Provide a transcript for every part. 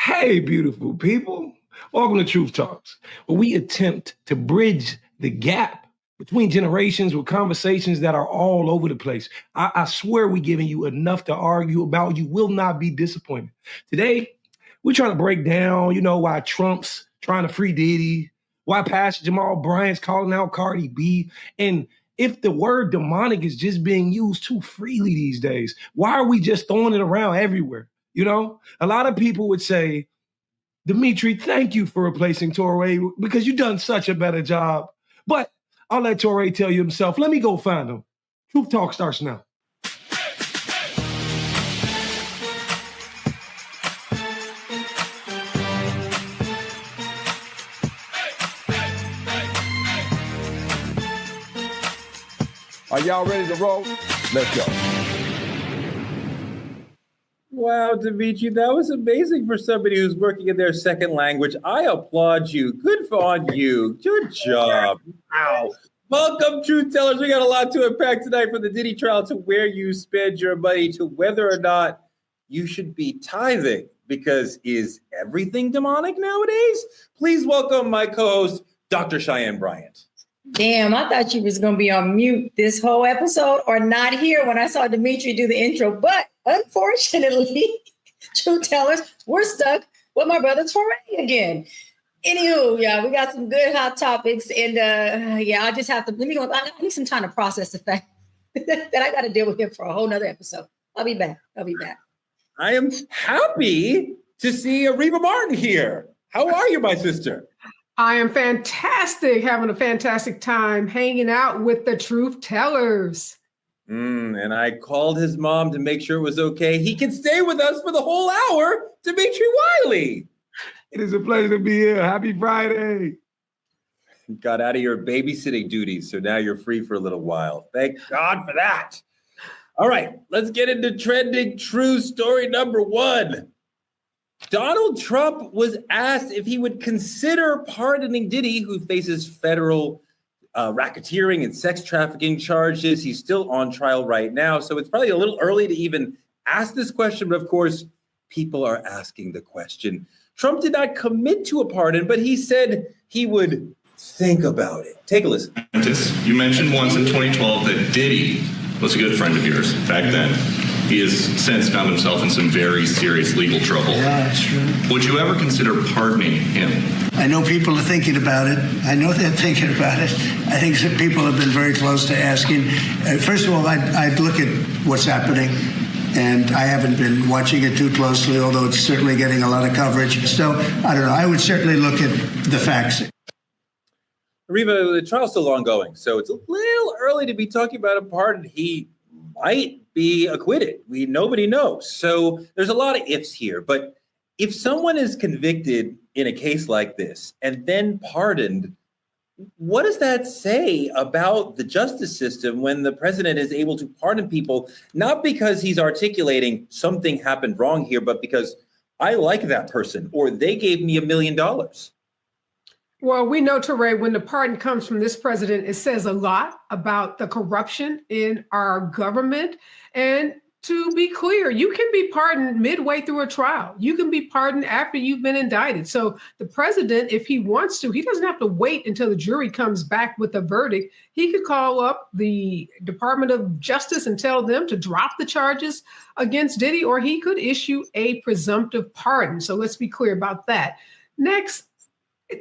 Hey, beautiful people. Welcome to Truth Talks, where we attempt to bridge the gap between generations with conversations that are all over the place. I swear we're giving you enough to argue about. You will not be disappointed. Today, we're trying to break down, why Trump's trying to free Diddy, why Pastor Jamal Bryant's calling out Cardi B, and if the word demonic is just being used too freely these days. Why are we just throwing it around everywhere? A lot of people would say, Dimitri, thank you for replacing Torre because you've done such a better job. But I'll let Torre tell you himself. Let me go find him. Truth Talk starts now. Are y'all ready to roll? Let's go. Wow, Dimitri, that was amazing for somebody who's working in their second language. I applaud you. Good on you. Good job. Wow. Welcome, Truth Tellers. We got a lot to unpack tonight, from the Diddy trial to where you spend your money to whether or not you should be tithing. Because is everything demonic nowadays? Please welcome my co-host, Dr. Cheyenne Bryant. Damn, I thought you was going to be on mute this whole episode or not here when I saw Dimitri do the intro. But unfortunately, Truth Tellers, we're stuck with my brother Torre again. Anywho, yeah, we got some good hot topics. And I just have to, I need some time to process the fact that I got to deal with him for a whole nother episode. I'll be back. I am happy to see Reva Martin here. How are you, my sister? I am fantastic, having a fantastic time hanging out with the Truth Tellers. And I called his mom to make sure it was okay. He can stay with us for the whole hour, Dimitri Wiley. It is a pleasure to be here. Happy Friday. You got out of your babysitting duties, so now you're free for a little while. Thank God for that. All right, let's get into trending true story number one. Donald Trump was asked if he would consider pardoning Diddy, who faces federal racketeering and sex trafficking charges. He's still on trial right now, so it's probably a little early to even ask this question, but of course, people are asking the question. Trump did not commit to a pardon, but he said he would think about it. Take a listen. You mentioned once in 2012 that Diddy was a good friend of yours back then. He has since found himself in some very serious legal trouble. Yeah, that's true. Would you ever consider pardoning him? I know people are thinking about it. I know they're thinking about it. I think some people have been very close to asking. First of all, I'd look at what's happening. And I haven't been watching it too closely, although it's certainly getting a lot of coverage. So, I don't know. I would certainly look at the facts. Reva, the trial's still ongoing, so it's a little early to be talking about a pardon. He might be acquitted. Nobody knows. So there's a lot of ifs here. But if someone is convicted in a case like this and then pardoned, what does that say about the justice system when the president is able to pardon people, not because he's articulating something happened wrong here, but because I like that person or they gave me $1 million? Well, we know, Torre, when the pardon comes from this president, it says a lot about the corruption in our government. And to be clear, you can be pardoned midway through a trial. You can be pardoned after you've been indicted. So the president, if he wants to, he doesn't have to wait until the jury comes back with a verdict. He could call up the Department of Justice and tell them to drop the charges against Diddy, or he could issue a presumptive pardon. So let's be clear about that. Next,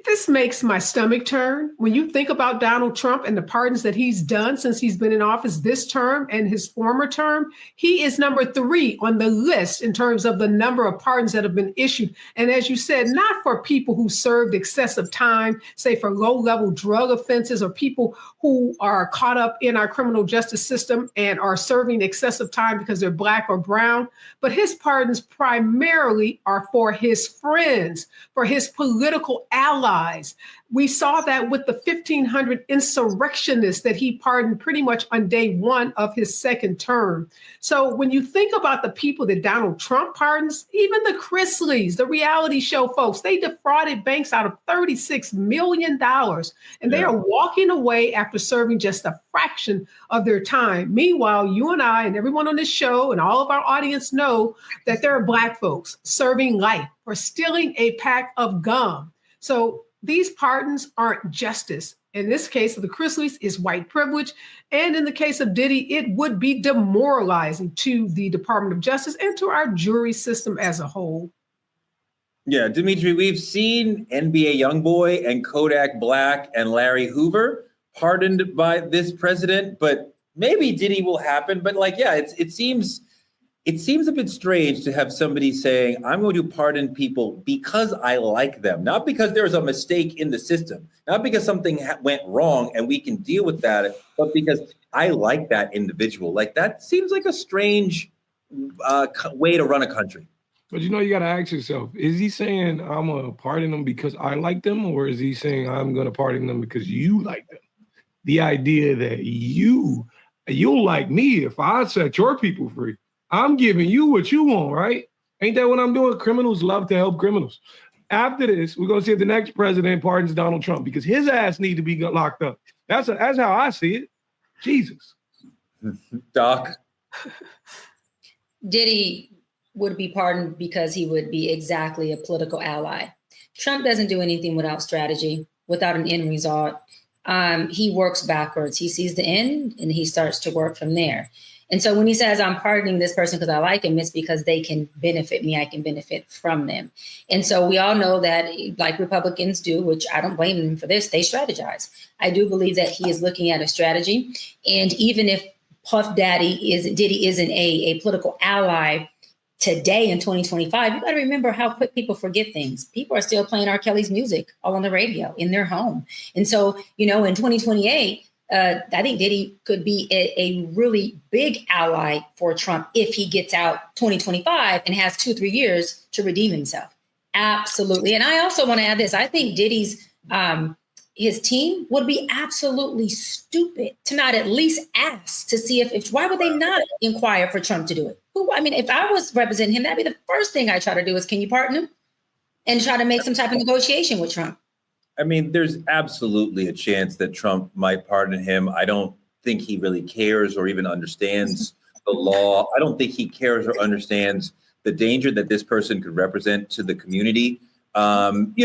this makes my stomach turn. When you think about Donald Trump and the pardons that he's done since he's been in office this term and his former term, he is number 3 on the list in terms of the number of pardons that have been issued. And as you said, not for people who served excessive time, say for low-level drug offenses or people who are caught up in our criminal justice system and are serving excessive time because they're Black or brown. But his pardons primarily are for his friends, for his political allies, allies. We saw that with the 1,500 insurrectionists that he pardoned pretty much on day one of his second term. So when you think about the people that Donald Trump pardons, even the Chrisleys, the reality show folks, they defrauded banks out of $36 million. And they are walking away after serving just a fraction of their time. Meanwhile, you and I and everyone on this show and all of our audience know that there are Black folks serving life for stealing a pack of gum. So these pardons aren't justice. In this case of the Chrisleys, is white privilege. And in the case of Diddy, it would be demoralizing to the Department of Justice and to our jury system as a whole. Yeah, Dimitri, we've seen NBA YoungBoy and Kodak Black and Larry Hoover pardoned by this president, but maybe Diddy will happen. But it seems a bit strange to have somebody saying, I'm going to pardon people because I like them, not because there's a mistake in the system, not because something went wrong and we can deal with that, but because I like that individual. Like, that seems like a strange way to run a country. But you got to ask yourself, is he saying I'm going to pardon them because I like them, or is he saying I'm going to pardon them because you like them? The idea that you'll like me if I set your people free. I'm giving you what you want, right? Ain't that what I'm doing? Criminals love to help criminals. After this, we're going to see if the next president pardons Donald Trump because his ass need to be locked up. That's how I see it. Jesus. Doc? Diddy would be pardoned because he would be exactly a political ally. Trump doesn't do anything without strategy, without an end result. He works backwards. He sees the end and he starts to work from there. And so when he says, I'm pardoning this person because I like him, it's because they can benefit me. I can benefit from them. And so we all know that, like Republicans do, which I don't blame them for this, they strategize. I do believe that he is looking at a strategy. And even if Diddy isn't a political ally today in 2025, you got to remember how quick people forget things. People are still playing R. Kelly's music all on the radio in their home. And so, in 2028, I think Diddy could be a really big ally for Trump if he gets out 2025 and has 2-3 years to redeem himself. Absolutely. And I also want to add this. I think Diddy's his team would be absolutely stupid to not at least ask to see if why would they not inquire for Trump to do it? If I was representing him, that'd be the first thing I try to do is, can you pardon him? And try to make some type of negotiation with Trump. There's absolutely a chance that Trump might pardon him. I don't think he really cares or even understands the law. I don't think he cares or understands the danger that this person could represent to the community. We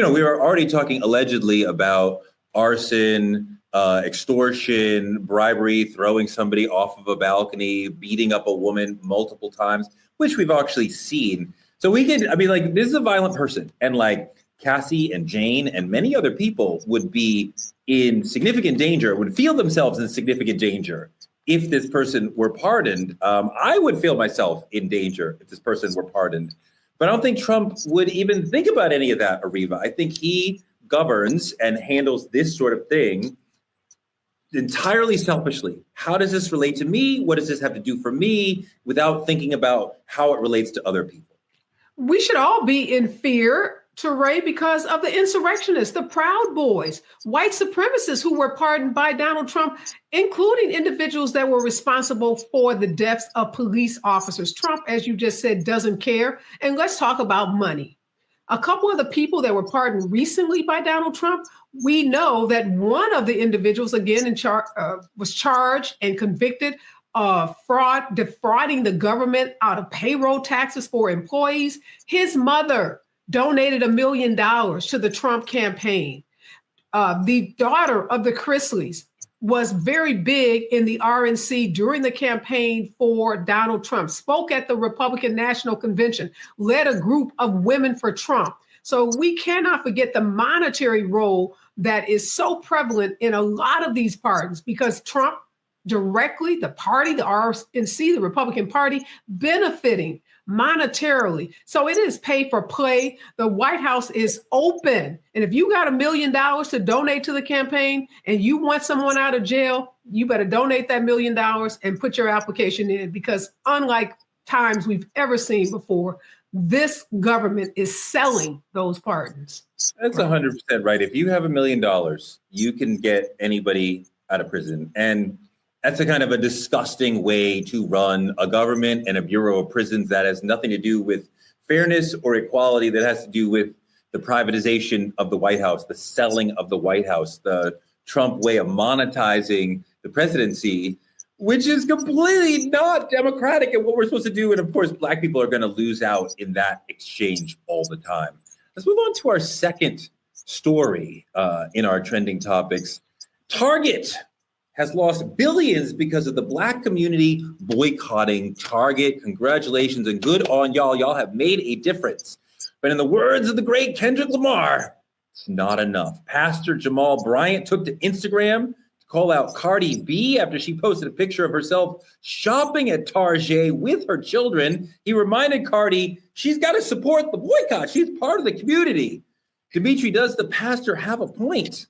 were already talking allegedly about arson, extortion, bribery, throwing somebody off of a balcony, beating up a woman multiple times, which we've actually seen. So this is a violent person. And Cassie and Jane and many other people would be in significant danger, would feel themselves in significant danger if this person were pardoned. I would feel myself in danger if this person were pardoned. But I don't think Trump would even think about any of that, Ariva. I think he governs and handles this sort of thing entirely selfishly. How does this relate to me? What does this have to do for me? Without thinking about how it relates to other people. We should all be in fear, Teray, because of the insurrectionists, the Proud Boys, white supremacists who were pardoned by Donald Trump, including individuals that were responsible for the deaths of police officers. Trump, as you just said, doesn't care. And let's talk about money. A couple of the people that were pardoned recently by Donald Trump, we know that one of the individuals, again, was charged and convicted of defrauding the government out of payroll taxes for employees. His mother donated $1 million to the Trump campaign. The daughter of the Chrisleys was very big in the RNC during the campaign for Donald Trump, spoke at the Republican National Convention, led a group of women for Trump. So we cannot forget the monetary role that is so prevalent in a lot of these pardons, because Trump directly, the party, the RNC, the Republican Party, benefiting monetarily. So it is pay for play. The White House is open. And if you got $1 million to donate to the campaign and you want someone out of jail, you better donate that $1 million and put your application in, because unlike times we've ever seen before, this government is selling those pardons. That's 100% right. If you have $1 million, you can get anybody out of prison. And that's a kind of a disgusting way to run a government and a Bureau of Prisons that has nothing to do with fairness or equality, that has to do with the privatization of the White House, the selling of the White House, the Trump way of monetizing the presidency, which is completely not democratic and what we're supposed to do. And of course, Black people are going to lose out in that exchange all the time. Let's move on to our second story in our trending topics. Target has lost billions because of the Black community boycotting Target. Congratulations and good on y'all. Y'all have made a difference. But in the words of the great Kendrick Lamar, it's not enough. Pastor Jamal Bryant took to Instagram to call out Cardi B after she posted a picture of herself shopping at Target with her children. He reminded Cardi she's got to support the boycott. She's part of the community. Dimitri, does the pastor have a point?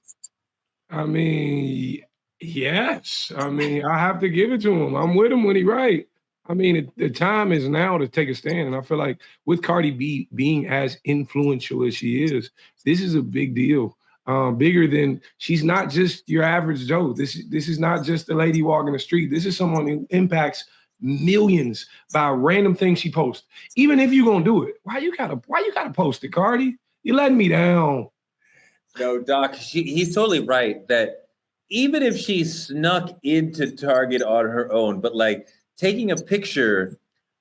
I mean, yes. I mean, I have to give it to him. I'm with him when he's right. I mean, the time is now to take a stand. And I feel like with Cardi B being as influential as she is, this is a big deal. Bigger than, she's not just your average Joe. This is not just a lady walking the street. This is someone who impacts millions by a random thing she posts. Even if you're gonna do it, why you gotta post it, Cardi? You're letting me down. No, Doc, he's totally right that even if she snuck into Target on her own, but like taking a picture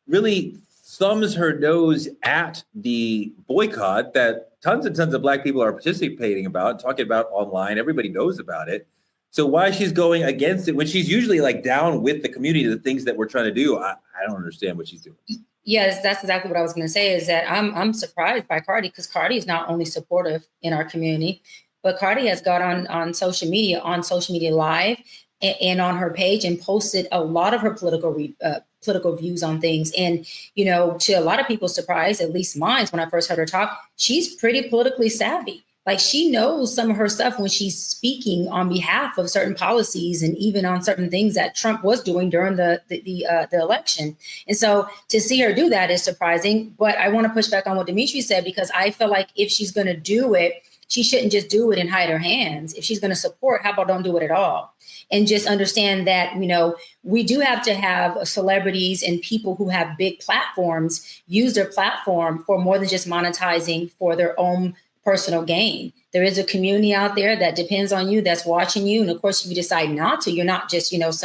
really thumbs her nose at the boycott that tons and tons of Black people are participating about, talking about online. Everybody knows about it. So why she's going against it when she's usually like down with the community, the things that we're trying to do, I don't understand what she's doing. Yes, that's exactly what I was going to say, is that I'm surprised by Cardi, because Cardi is not only supportive in our community, but Cardi has got on social media live and on her page and posted a lot of her political views on things. And, you know, to a lot of people's surprise, at least mine, when I first heard her talk, she's pretty politically savvy. Like, she knows some of her stuff when she's speaking on behalf of certain policies and even on certain things that Trump was doing during the election. And so to see her do that is surprising. But I want to push back on what Dimitri said, because I feel like if she's going to do it, she shouldn't just do it and hide her hands. If she's going to support, how about don't do it at all? And just understand that, you know, we do have to have celebrities and people who have big platforms use their platform for more than just monetizing for their own personal gain. There is a community out there that depends on you, that's watching you. And of course, if you decide not to, you're not just, we don't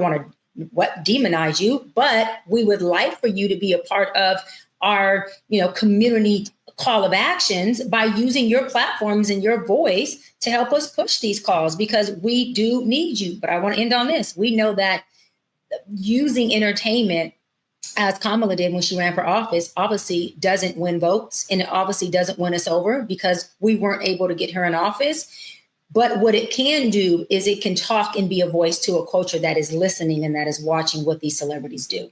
want to demonize you, but we would like for you to be a part of our, community call of actions by using your platforms and your voice to help us push these calls, because we do need you. But I want to end on this. We know that using entertainment, as Kamala did when she ran for office, obviously doesn't win votes, and it obviously doesn't win us over because we weren't able to get her in office. But what it can do is it can talk and be a voice to a culture that is listening and that is watching what these celebrities do.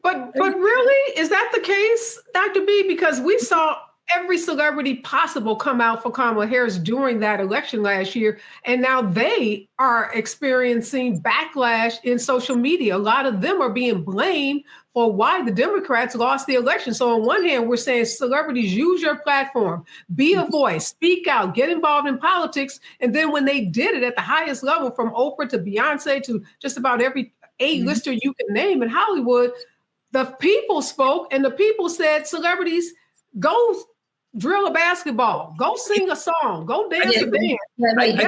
But really, is that the case, Dr. B? Because we saw every celebrity possible come out for Kamala Harris during that election last year, and now they are experiencing backlash in social media. A lot of them are being blamed for why the Democrats lost the election. So on one hand, we're saying celebrities, use your platform, be a voice, speak out, get involved in politics. And then when they did it at the highest level, from Oprah to Beyonce to just about every A-lister you can name in Hollywood, the people spoke, and the people said, celebrities, go drill a basketball, go sing a song, go dance a dance. It's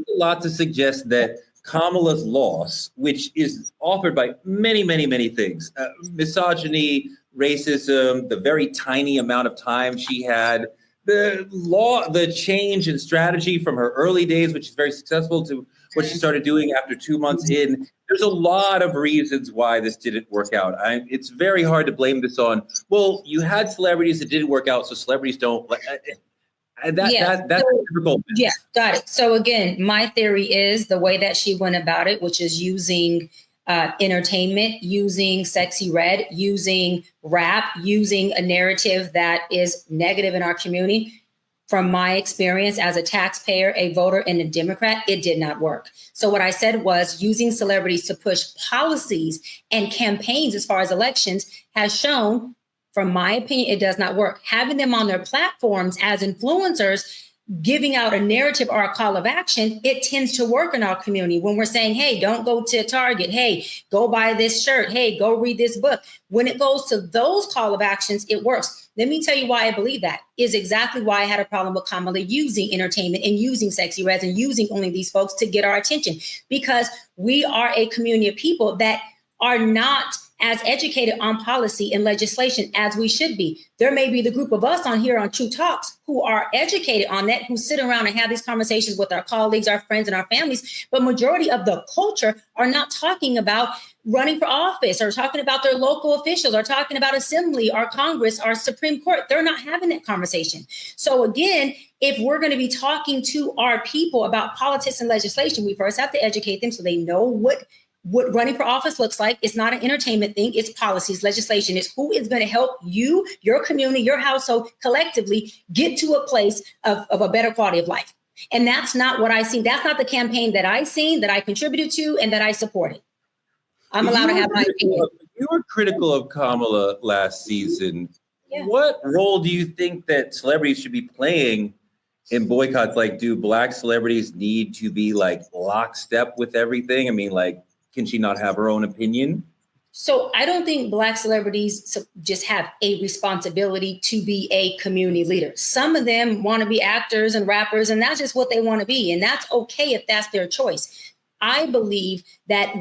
a lot to suggest that Kamala's loss, which is offered by many, many, many things, misogyny, racism, the very tiny amount of time she had, the change in strategy from her early days, which is very successful, to what she started doing after 2 months in. There's a lot of reasons why this didn't work out. It's very hard to blame this on, well, you had celebrities that didn't work out, so celebrities don't. That's difficult. Yeah, got it. So again, my theory is the way that she went about it, which is using entertainment, using sexy red, using rap, using a narrative that is negative in our community. from my experience as a taxpayer, a voter, and a Democrat, it did not work. So what I said was using celebrities to push policies and campaigns as far as elections has shown, from my opinion, it does not work. Having them on their platforms as influencers, giving out a narrative or a call of action, it tends to work in our community when we're saying, hey, don't go to Target. Hey, go buy this shirt. Hey, go read this book. When it goes to those call of actions, it works. Let me tell you why I believe that is exactly why I had a problem with Kamala using entertainment and using Sexy Reds and using only these folks to get our attention, because we are a community of people that are not as educated on policy and legislation as we should be. There may be the group of us on here on True Talks who are educated on that, who sit around and have these conversations with our colleagues, our friends, and our families. But majority of the culture are not talking about running for office or talking about their local officials or talking about assembly or Congress or Supreme Court. They're not having that conversation. So again, if we're going to be talking to our people about politics and legislation, we first have to educate them so they know what running for office looks like. It's not an entertainment thing. It's policies, legislation. It's who is going to help you, your community, your household collectively get to a place of a better quality of life. And that's not what I see. That's not the campaign that I seen, that I contributed to, and that I supported. I'm allowed to have my opinion. You were critical of Kamala last season. Yeah. What role do you think that celebrities should be playing in boycotts? Like, do Black celebrities need to be like lockstep with everything? I mean, like, can she not have her own opinion? So I don't think Black celebrities just have a responsibility to be a community leader. Some of them want to be actors and rappers, and that's just what they want to be. And that's okay if that's their choice. I believe that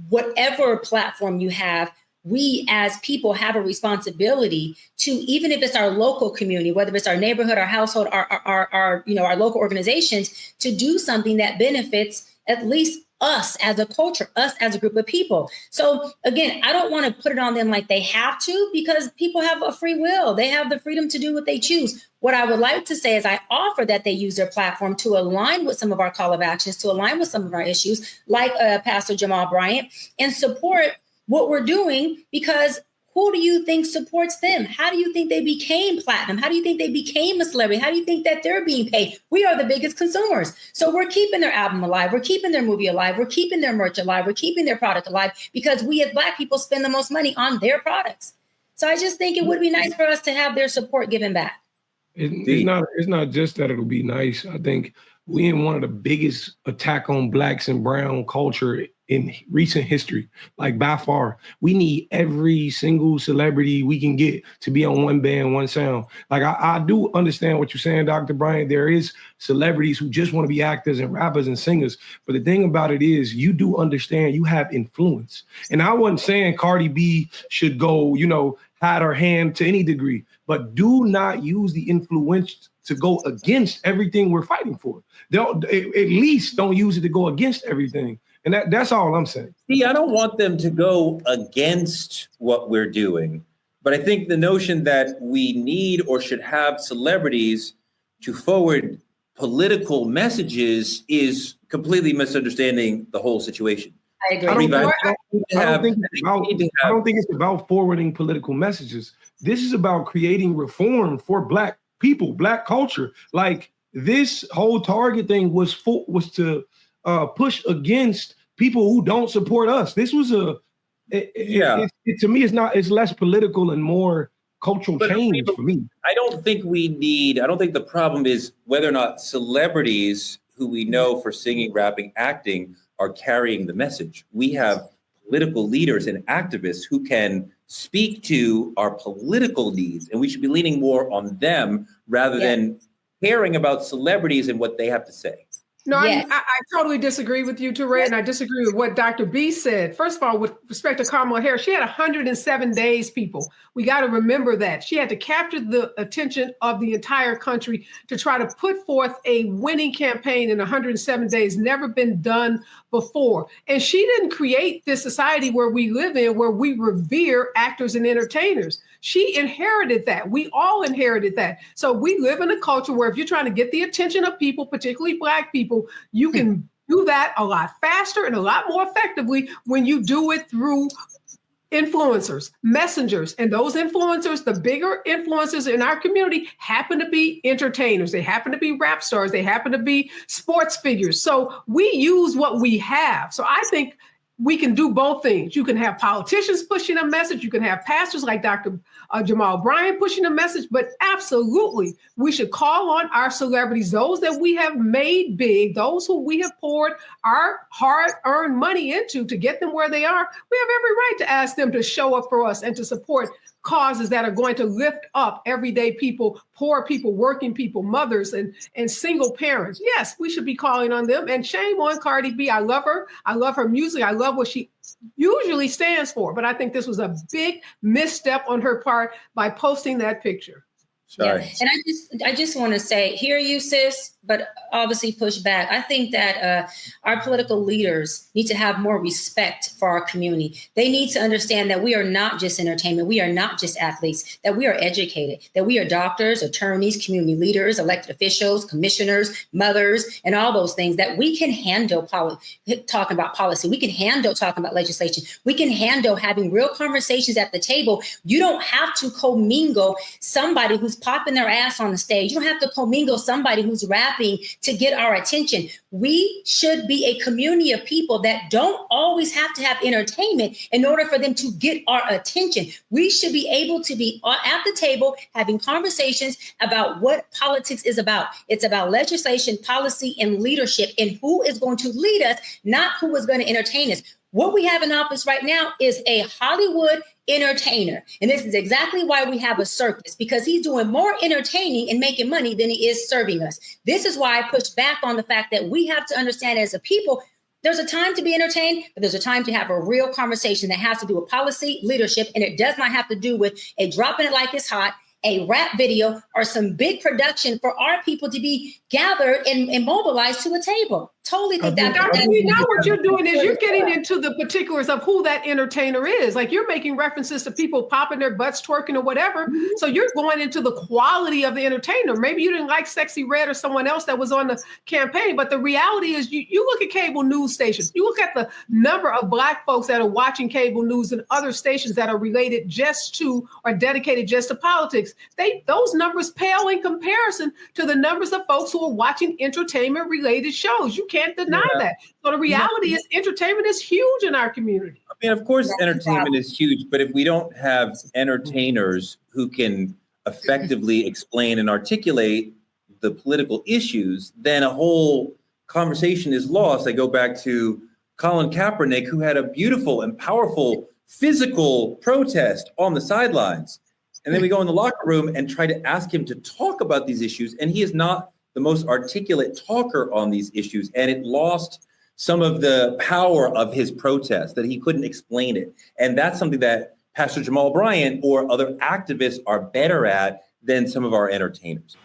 whatever platform you have, we as people have a responsibility to, even if it's our local community, whether it's our neighborhood, our household, our local organizations, to do something that benefits at least us as a culture, us as a group of people. So again, I don't want to put it on them like they have to, because people have a free will. They have the freedom to do what they choose. What I would like to say is I offer that they use their platform to align with some of our call of actions, to align with some of our issues, like Pastor Jamal Bryant, and support what we're doing, because who do you think supports them? How do you think they became platinum? How do you think they became a celebrity? How do you think that they're being paid? We are the biggest consumers. So we're keeping their album alive. We're keeping their movie alive. We're keeping their merch alive. We're keeping their product alive, because we as Black people spend the most money on their products. So I just think it would be nice for us to have their support given back. It's not just that it'll be nice. I think we in one of the biggest attack on Blacks and brown culture in recent history, like by far. We need every single celebrity we can get to be on one band, one sound. Like I do understand what you're saying, Dr. Bryant. There is celebrities who just want to be actors and rappers and singers. But the thing about it is, you do understand you have influence. And I wasn't saying Cardi B should go, hide her hand to any degree, but do not use the influence to go against everything we're fighting for. At least don't use it to go against everything. And that's all I'm saying. See, I don't want them to go against what we're doing, but I think the notion that we need or should have celebrities to forward political messages is completely misunderstanding the whole situation. I agree. I don't think it's about forwarding political messages. This is about creating reform for Black people, Black culture. Like, this whole Target thing was to push against people who don't support us. This was to me, it's less political and more cultural change for me. I don't think the problem is whether or not celebrities who we know for singing, rapping, acting are carrying the message. We have political leaders and activists who can speak to our political needs, and we should be leaning more on them rather than caring about celebrities and what they have to say. No, yes. I totally disagree with you, Teray, and I disagree with what Dr. B said. First of all, with respect to Kamala Harris, she had 107 days, people. We got to remember that. She had to capture the attention of the entire country to try to put forth a winning campaign in 107 days, never been done before. And she didn't create this society where we live in, where we revere actors and entertainers. She inherited that. We all inherited that. So we live in a culture where if you're trying to get the attention of people, particularly Black people, you can do that a lot faster and a lot more effectively when you do it through influencers, messengers, and those influencers, the bigger influencers in our community happen to be entertainers. They happen to be rap stars. They happen to be sports figures. So we use what we have. So I think we can do both things. You can have politicians pushing a message. You can have pastors like Dr. Jamal Bryant pushing a message, but absolutely, we should call on our celebrities, those that we have made big, those who we have poured our hard-earned money into to get them where they are. We have every right to ask them to show up for us and to support causes that are going to lift up everyday people, poor people, working people, mothers, and single parents. Yes, we should be calling on them. And shame on Cardi B. I love her. I love her music. I love what she usually stands for. But I think this was a big misstep on her part by posting that picture. Sorry. Yeah. And I just want to say, hear you, sis, but obviously push back. I think that our political leaders need to have more respect for our community. They need to understand that we are not just entertainment. We are not just athletes, that we are educated, that we are doctors, attorneys, community leaders, elected officials, commissioners, mothers, and all those things, that we can handle talking about policy. We can handle talking about legislation. We can handle having real conversations at the table. You don't have to commingle somebody who's popping their ass on the stage. You don't have to commingle somebody who's rapping to get our attention. We should be a community of people that don't always have to have entertainment in order for them to get our attention. We should be able to be at the table having conversations about what politics is about. It's about legislation, policy, and leadership, and who is going to lead us, not who is going to entertain us. What we have in office right now is a Hollywood entertainer. And this is exactly why we have a circus, because he's doing more entertaining and making money than he is serving us. This is why I push back on the fact that we have to understand as a people, there's a time to be entertained, but there's a time to have a real conversation that has to do with policy, leadership, and it does not have to do with a dropping it like it's hot, a rap video, or some big production for our people to be gathered and mobilized to a table. Totally think that. Dr. B, now what you're doing is you're getting into the particulars of who that entertainer is. Like, you're making references to people popping their butts, twerking, or whatever. Mm-hmm. So you're going into the quality of the entertainer. Maybe you didn't like Sexy Red or someone else that was on the campaign, but the reality is you look at cable news stations, you look at the number of Black folks that are watching cable news and other stations that are related just to or dedicated just to politics. Those numbers pale in comparison to the numbers of folks who are watching entertainment-related shows. You can't deny that. So the reality is entertainment is huge in our community. I mean, of course, entertainment is huge, but if we don't have entertainers who can effectively explain and articulate the political issues, then a whole conversation is lost. I go back to Colin Kaepernick, who had a beautiful and powerful physical protest on the sidelines. And then we go in the locker room and try to ask him to talk about these issues, and he is not the most articulate talker on these issues, and it lost some of the power of his protest, that he couldn't explain it. And that's something that Pastor Jamal Bryant or other activists are better at than some of our entertainers.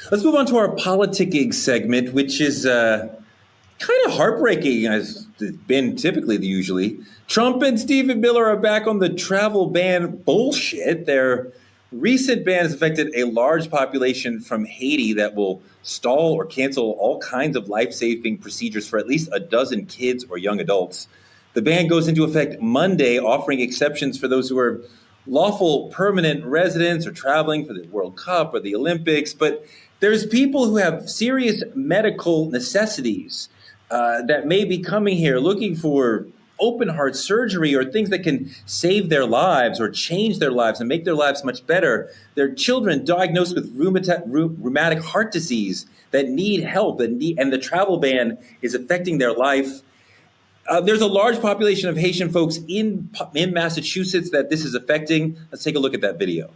Let's move on to our politicking segment, which is kind of heartbreaking, as it's been typically usually. Trump and Stephen Miller are back on the travel ban bullshit. Their recent ban has affected a large population from Haiti that will stall or cancel all kinds of life-saving procedures for at least a dozen kids or young adults. The ban goes into effect Monday, offering exceptions for those who are lawful permanent residents or traveling for the World Cup or the Olympics. But there's people who have serious medical necessities that may be coming here looking for open heart surgery or things that can save their lives or change their lives and make their lives much better. There are children diagnosed with rheumatic heart disease that need help, and the travel ban is affecting their life. There's a large population of Haitian folks in Massachusetts that this is affecting. Let's take a look at that video.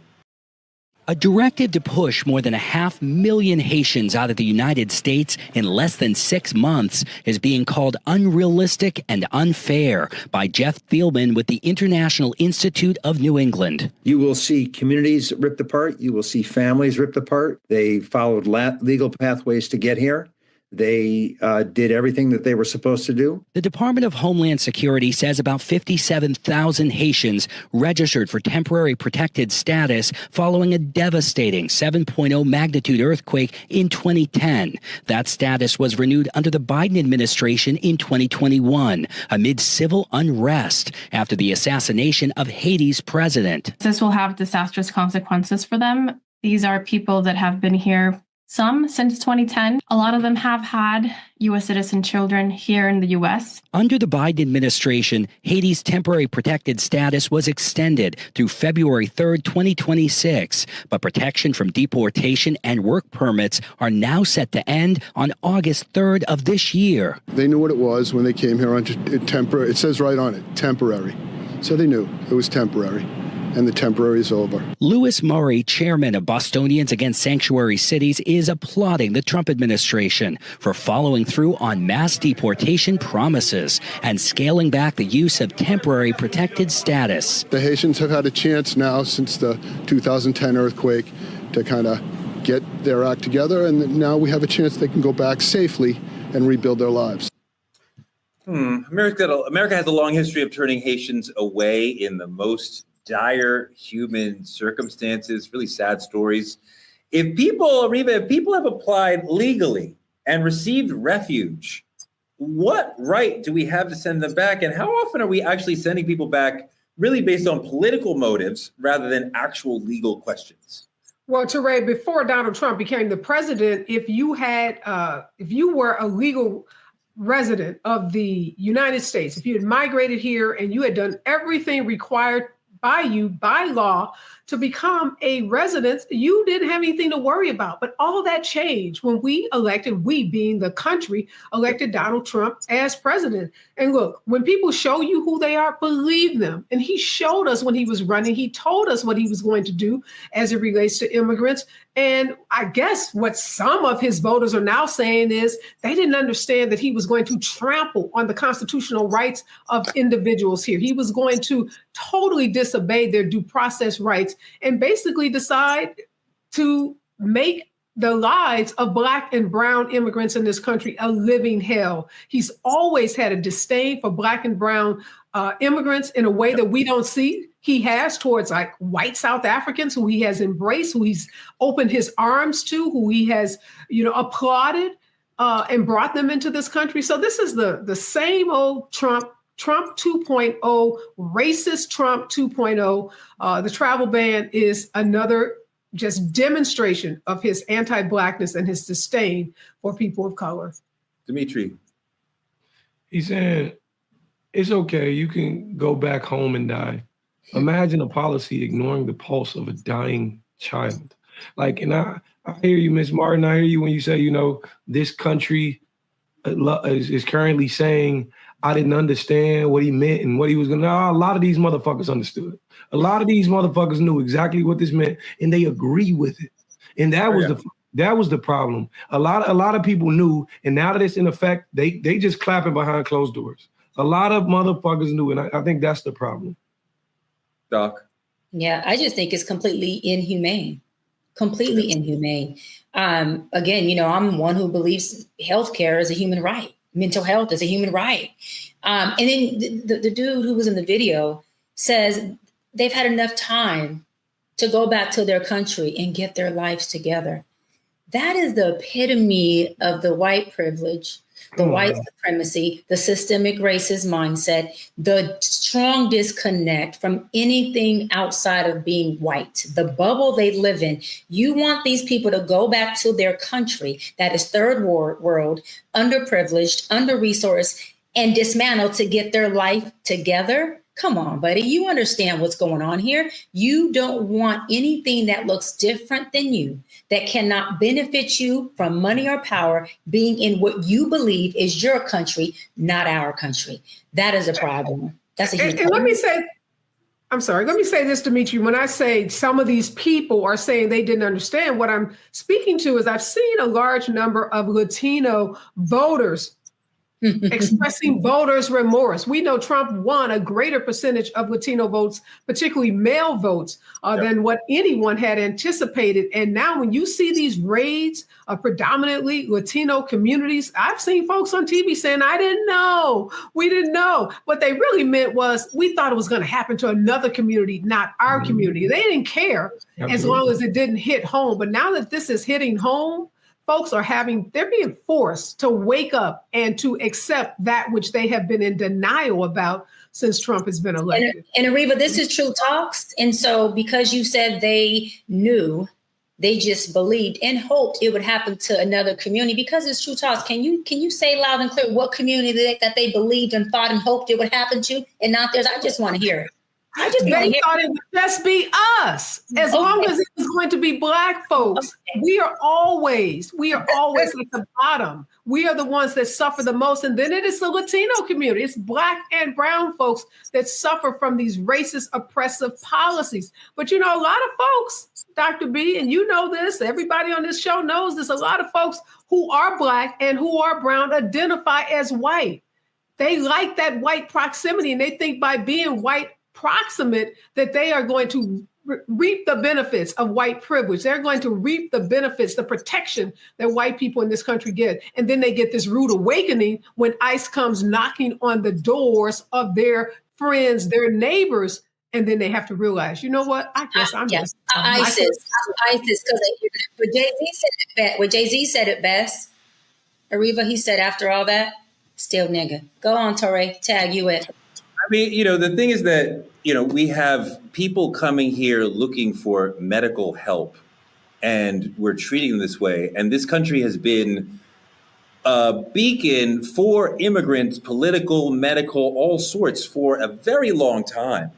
A directive to push more than 500,000 Haitians out of the United States in less than 6 months is being called unrealistic and unfair by Jeff Thielman with the International Institute of New England. You will see communities ripped apart. You will see families ripped apart. They followed legal pathways to get here. They did everything that they were supposed to do. The Department of Homeland Security says about 57,000 Haitians registered for temporary protected status following a devastating 7.0 magnitude earthquake in 2010. That status was renewed under the Biden administration in 2021 amid civil unrest after the assassination of Haiti's president. This will have disastrous consequences for them. These are people that have been here, some since 2010. A lot of them have had U.S. citizen children here in the U.S. Under the Biden administration, Haiti's temporary protected status was extended through February 3rd, 2026, but protection from deportation and work permits are now set to end on August 3rd of this year. They knew what it was when they came here on temporary. It says right on it, temporary. So they knew it was temporary. And the temporary is over. Louis Murray, chairman of Bostonians Against Sanctuary Cities, is applauding the Trump administration for following through on mass deportation promises and scaling back the use of temporary protected status. The Haitians have had a chance now since the 2010 earthquake to kind of get their act together, and now we have a chance they can go back safely and rebuild their lives. America has a long history of turning Haitians away in the most dire human circumstances, really sad stories. If people have applied legally and received refuge, what right do we have to send them back? And how often are we actually sending people back really based on political motives rather than actual legal questions? Well, Teray, before Donald Trump became the president, if you were a legal resident of the United States, if you had migrated here and you had done everything required by you, by law, to become a resident, you didn't have anything to worry about. But all that changed when we being the country, elected Donald Trump as president. And look, when people show you who they are, believe them. And he showed us when he was running, he told us what he was going to do as it relates to immigrants. And I guess what some of his voters are now saying is they didn't understand that he was going to trample on the constitutional rights of individuals here. He was going to totally disobey their due process rights and basically decide to make the lives of Black and brown immigrants in this country a living hell. He's always had a disdain for Black and brown immigrants in a way that we don't see. He has towards like white South Africans who he has embraced, who he's opened his arms to, who he has, applauded and brought them into this country. So this is the same old Trump 2.0, racist Trump 2.0. The travel ban is another just demonstration of his anti-Blackness and his disdain for people of color. Dimitri. He's saying, it's okay, you can go back home and die. Imagine a policy ignoring the pulse of a dying child. And I hear you, Ms. Martin, I hear you when you say, this country is currently saying, I didn't understand what he meant and what he was going to. A lot of these motherfuckers understood. A lot of these motherfuckers knew exactly what this meant, and they agree with it. And that was the problem. A lot of people knew, and now that it's in effect, they just clapping behind closed doors. A lot of motherfuckers knew, and I think that's the problem. Doc. Yeah, I just think it's completely inhumane. Completely inhumane. Again, I'm one who believes healthcare is a human right. Mental health is a human right. And then the dude who was in the video says they've had enough time to go back to their country and get their lives together. That is the epitome of the white privilege, the white supremacy, the systemic racist mindset, the strong disconnect from anything outside of being white, the bubble they live in. You want these people to go back to their country that is third world, underprivileged, under-resourced, and dismantled to get their life together? Come on, buddy. You understand what's going on here. You don't want anything that looks different than you, that cannot benefit you from money or power, being in what you believe is your country, not our country. That is a problem. That's a huge problem. Let me say this, Dimitri. When I say some of these people are saying they didn't understand, what I'm speaking to is I've seen a large number of Latino voters expressing voters' remorse. We know Trump won a greater percentage of Latino votes, particularly male votes, than what anyone had anticipated. And now when you see these raids of predominantly Latino communities, I've seen folks on TV saying, I didn't know, we didn't know. What they really meant was, we thought it was going to happen to another community, not our community. They didn't care as long as it didn't hit home. But now that this is hitting home, folks they're being forced to wake up and to accept that which they have been in denial about since Trump has been elected. And Ariva, this is True Talks. And so because you said they knew, they just believed and hoped it would happen to another community, because it's True Talks. Can you say loud and clear what community that they believed and thought and hoped it would happen to and not theirs? I just want to hear it. They thought it would just be us, as long as it was going to be Black folks. We are always at the bottom. We are the ones that suffer the most. And then it is the Latino community. It's Black and brown folks that suffer from these racist, oppressive policies. But, a lot of folks, Dr. B, and you know this, everybody on this show knows this, a lot of folks who are Black and who are brown identify as white. They like that white proximity, and they think by being white proximate that they are going to reap the benefits of white privilege. They're going to reap the benefits, the protection that white people in this country get. And then they get this rude awakening when ICE comes knocking on the doors of their friends, their neighbors, and then they have to realize, you know what? I guess I'm just ISIS. Because Jay-Z said it best. Ariva, he said after all that, still nigga. Go on, Torre. Tag you it. I mean, the thing is that, we have people coming here looking for medical help, and we're treating them this way. And this country has been a beacon for immigrants, political, medical, all sorts, for a very long time.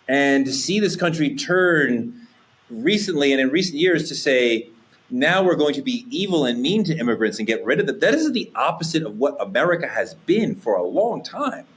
And to see this country turn recently and in recent years to say, now we're going to be evil and mean to immigrants and get rid of them, that is the opposite of what America has been for a long time.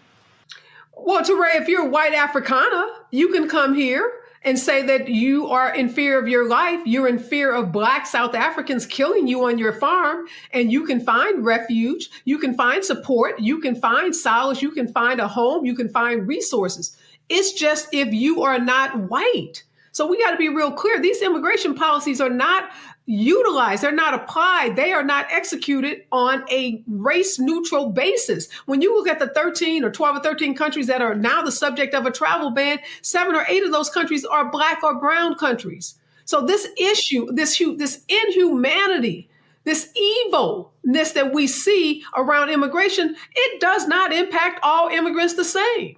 Well, Teray, if you're a white Africana, you can come here and say that you are in fear of your life. You're in fear of Black South Africans killing you on your farm, and you can find refuge. You can find support. You can find solace. You can find a home. You can find resources. It's just if you are not white. So we got to be real clear. These immigration policies are not utilized. They're not applied. They are not executed on a race neutral basis. When you look at the 13 or 12 or 13 countries that are now the subject of a travel ban, 7 or 8 of those countries are Black or brown countries. So this issue, this inhumanity, this evilness that we see around immigration, it does not impact all immigrants the same.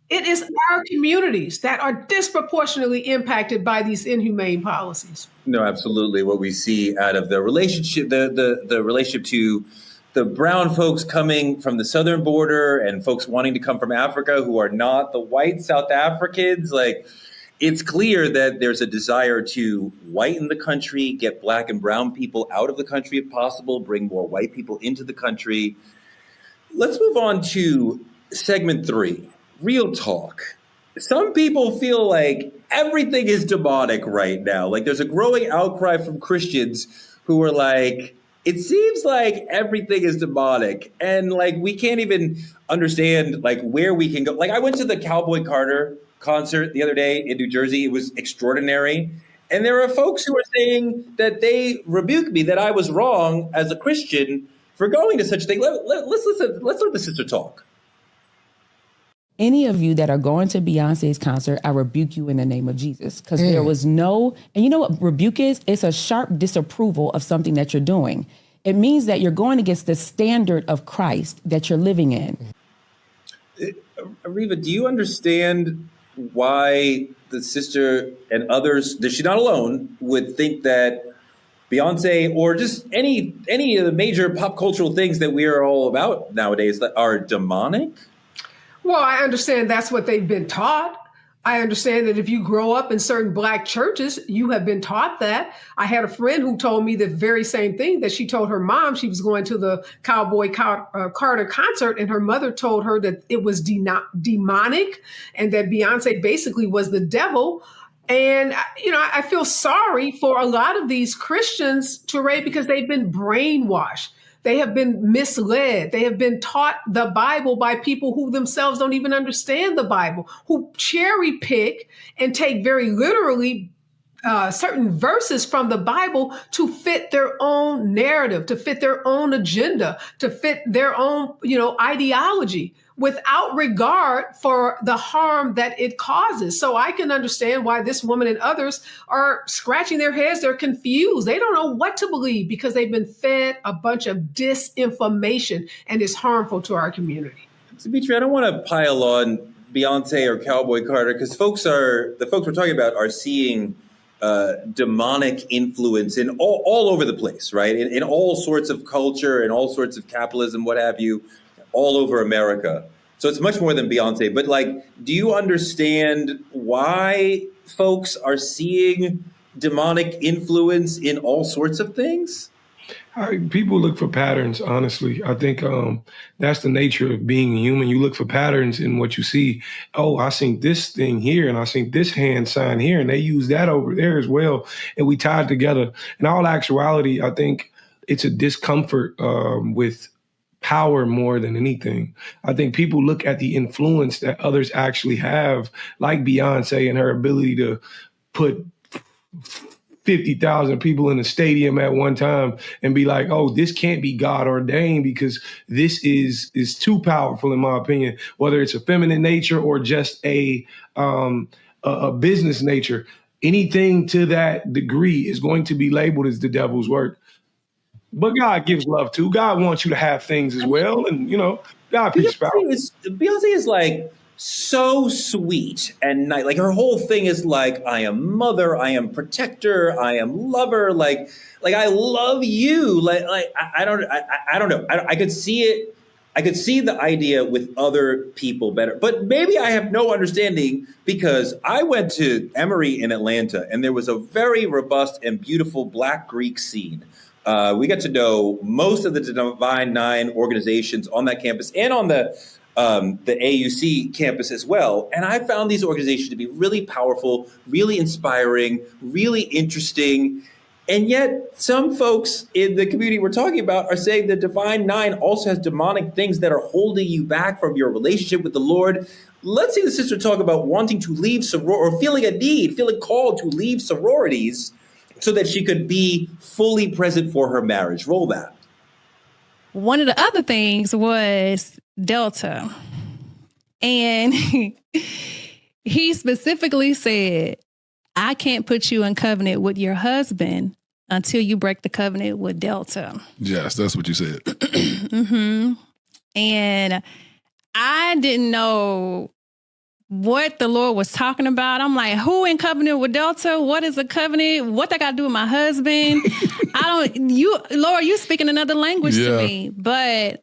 It is our communities that are disproportionately impacted by these inhumane policies. No, absolutely. What we see out of the relationship, the relationship to the brown folks coming from the southern border and folks wanting to come from Africa who are not the white South Africans, it's clear that there's a desire to whiten the country, get Black and brown people out of the country if possible, bring more white people into the country. Let's move on to segment 3. Real talk. Some people feel like everything is demonic right now. Like there's a growing outcry from Christians who are like, it seems like everything is demonic. And we can't even understand where we can go. I went to the Cowboy Carter concert the other day in New Jersey. It was extraordinary. And there are folks who are saying that they rebuked me, that I was wrong as a Christian for going to such a thing. Let's listen. Let's let the sister talk. Any of you that are going to Beyonce's concert, I rebuke you in the name of Jesus. Because there was and you know what rebuke is? It's a sharp disapproval of something that you're doing. It means that you're going against the standard of Christ that you're living in. Ariva, do you understand why the sister and others, that she's not alone, would think that Beyonce or just any of the major pop cultural things that we are all about nowadays that are demonic? Well, I understand that's what they've been taught. I understand that if you grow up in certain Black churches, you have been taught that. I had a friend who told me the very same thing, that she told her mom she was going to the Cowboy Carter concert, and her mother told her that it was demonic and that Beyonce basically was the devil. And, I feel sorry for a lot of these Christians, Teray, because they've been brainwashed. They have been misled. They have been taught the Bible by people who themselves don't even understand the Bible, who cherry pick and take very literally certain verses from the Bible to fit their own narrative, to fit their own agenda, to fit their own, ideology, without regard for the harm that it causes. So I can understand why this woman and others are scratching their heads. They're confused. They don't know what to believe because they've been fed a bunch of disinformation, and it's harmful to our community. Dimitri, I don't want to pile on Beyonce or Cowboy Carter because the folks we're talking about are seeing demonic influence in all over the place, right? In all sorts of culture and all sorts of capitalism, what have you, all over America. So it's much more than Beyonce. But do you understand why folks are seeing demonic influence in all sorts of things? People look for patterns, honestly. I think that's the nature of being human. You look for patterns in what you see. Oh, I seen this thing here, and I seen this hand sign here, and they use that over there as well. And we tied together. In all actuality, I think it's a discomfort with power more than anything. I think people look at the influence that others actually have, like Beyonce and her ability to put 50,000 people in a stadium at one time and be like, oh, this can't be God ordained because this is too powerful, in my opinion, whether it's a feminine nature or just a business nature. Anything to that degree is going to be labeled as the devil's work. But God gives love too. God wants you to have things as well. And, God preaches power. Beyonce is so sweet and nice. Her whole thing is I am mother, I am protector, I am lover. I love you. I don't know. I could see it. I could see the idea with other people better, but maybe I have no understanding because I went to Emory in Atlanta and there was a very robust and beautiful Black Greek scene. We got to know most of the Divine Nine organizations on that campus and on the AUC campus as well. And I found these organizations to be really powerful, really inspiring, really interesting. And yet some folks in the community we're talking about are saying the Divine Nine also has demonic things that are holding you back from your relationship with the Lord. Let's see the sister talk about wanting to leave or feeling a need, feeling called to leave sororities so that she could be fully present for her marriage. Roll that. One of the other things was Delta. And he specifically said, I can't put you in covenant with your husband until you break the covenant with Delta. Yes, that's what you said. Mm-hmm. And I didn't know what the Lord was talking about. I'm like, who in covenant with Delta? What is a covenant? What that got to do with my husband? Lord, you speaking another language to me. But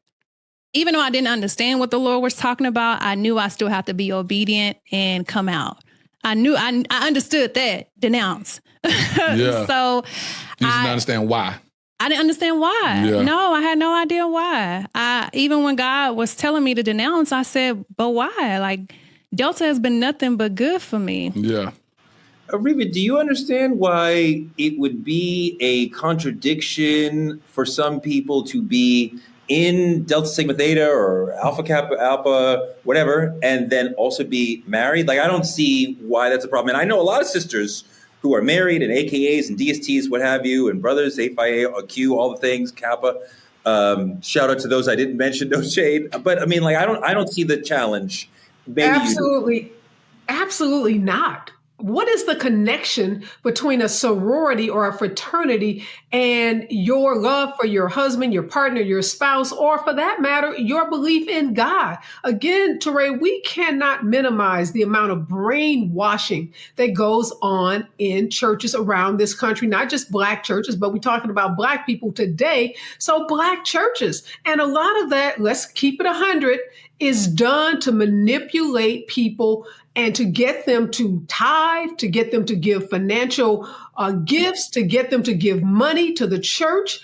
even though I didn't understand what the Lord was talking about, I knew I still have to be obedient and come out. I understood that, denounce. Yeah. So you didn't understand why. I didn't understand why. Yeah. No, I had no idea why. Even when God was telling me to denounce, I said, but why? Delta has been nothing but good for me. Yeah. Reva, do you understand why it would be a contradiction for some people to be in Delta Sigma Theta or Alpha Kappa Alpha, whatever, and then also be married? I don't see why that's a problem. And I know a lot of sisters who are married and AKAs and DSTs, what have you, and brothers, APHIA, Q, all the things, Kappa. Shout out to those I didn't mention, no shade. But I don't see the challenge. Maybe absolutely not. What is the connection between a sorority or a fraternity and your love for your husband, your partner, your spouse, or for that matter, your belief in God? Again, Teray, we cannot minimize the amount of brainwashing that goes on in churches around this country, not just Black churches, but we're talking about Black people today. So Black churches. And a lot of that, let's keep it 100, is done to manipulate people and to get them to tithe, to get them to give financial gifts, to get them to give money to the church.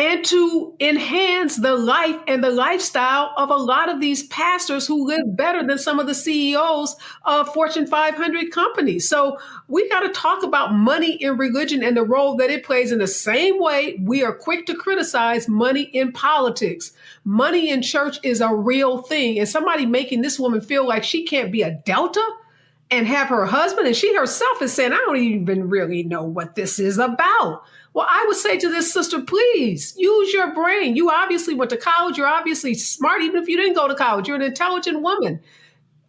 and to enhance the life and the lifestyle of a lot of these pastors who live better than some of the CEOs of Fortune 500 companies. So we got to talk about money in religion and the role that it plays in the same way we are quick to criticize money in politics. Money in church is a real thing. And somebody making this woman feel like she can't be a Delta and have her husband, and she herself is saying, I don't even really know what this is about. Well, I would say to this sister, please use your brain. You obviously went to college. You're obviously smart. Even if you didn't go to college, you're an intelligent woman.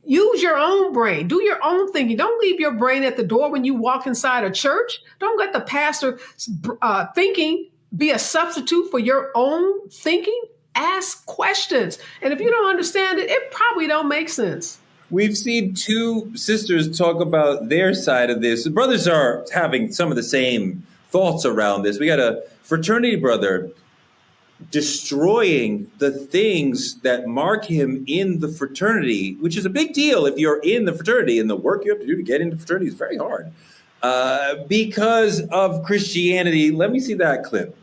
Use your own brain. Do your own thinking. Don't leave your brain at the door when you walk inside a church. Don't let the pastor thinking be a substitute for your own thinking. Ask questions. And if you don't understand it, it probably don't make sense. We've seen two sisters talk about their side of this. The brothers are having some of the same thoughts around this. We got a fraternity brother destroying the things that mark him in the fraternity, which is a big deal if you're in the fraternity, and the work you have to do to get into fraternity is very hard because of Christianity. Let me see that clip.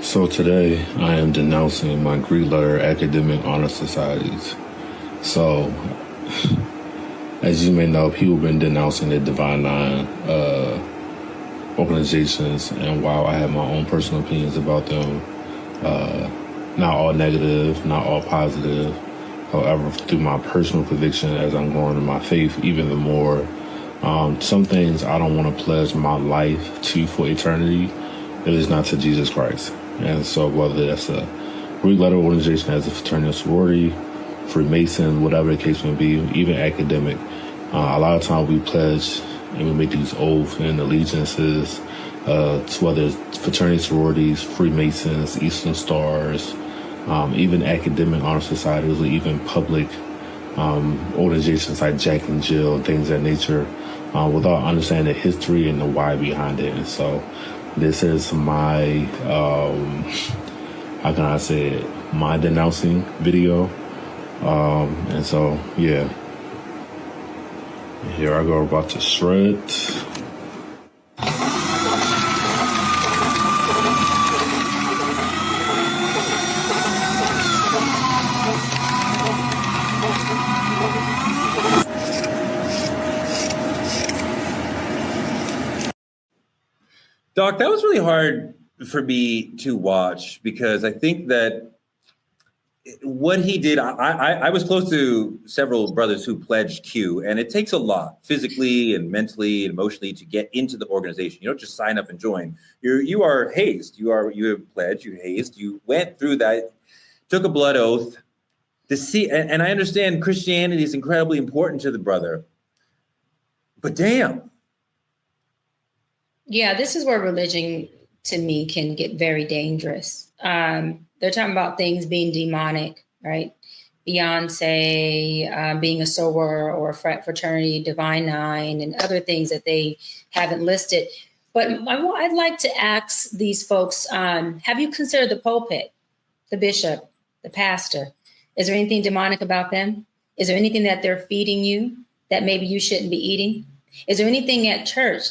So today I am denouncing my Greek letter academic honor societies. So, as you may know, people have been denouncing the Divine Nine organizations, and while I have my own personal opinions about them, not all negative, not all positive, however, through my personal conviction as I'm growing in my faith even the more, some things I don't want to pledge my life to for eternity. It is not to Jesus Christ. And so whether that's a Greek letter organization as a fraternity or sorority, Freemason, whatever the case may be, even academic. A lot of times we pledge and we make these oaths and allegiances to whether it's fraternity, sororities, Freemasons, Eastern Stars, even academic honor societies, or even public organizations like Jack and Jill, things of that nature, without understanding the history and the why behind it. And so this is my, how can I say it, my denouncing video. And so, yeah, here I go about to shred. Doc, that was really hard for me to watch because I think that what he did, I was close to several brothers who pledged Q, and it takes a lot physically and mentally and emotionally to get into the organization. You don't just sign up and join. You are hazed. You have pledged. You hazed. You went through that, took a blood oath to see. And I understand Christianity is incredibly important to the brother, but damn. Yeah, this is where religion to me can get very dangerous. They're talking about things being demonic, right? Beyonce, being a soror or a fraternity, Divine Nine, and other things that they haven't listed. But I'd like to ask these folks, have you considered the pulpit, the bishop, the pastor? Is there anything demonic about them? Is there anything that they're feeding you that maybe you shouldn't be eating? Is there anything at church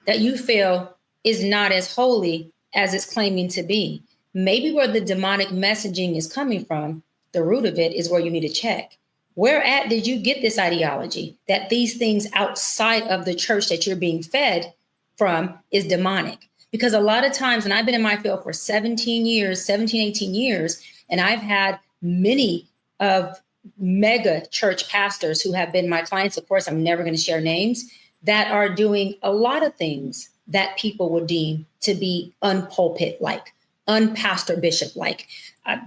that you feel is not as holy as it's claiming to be? Maybe where the demonic messaging is coming from, the root of it is where you need to check. Where at did you get this ideology that these things outside of the church that you're being fed from is demonic? Because a lot of times, and I've been in my field for 18 years, and I've had many of mega church pastors who have been my clients. Of course, I'm never going to share names, that are doing a lot of things that people would deem to be unpulpit-like, unpastor bishop-like.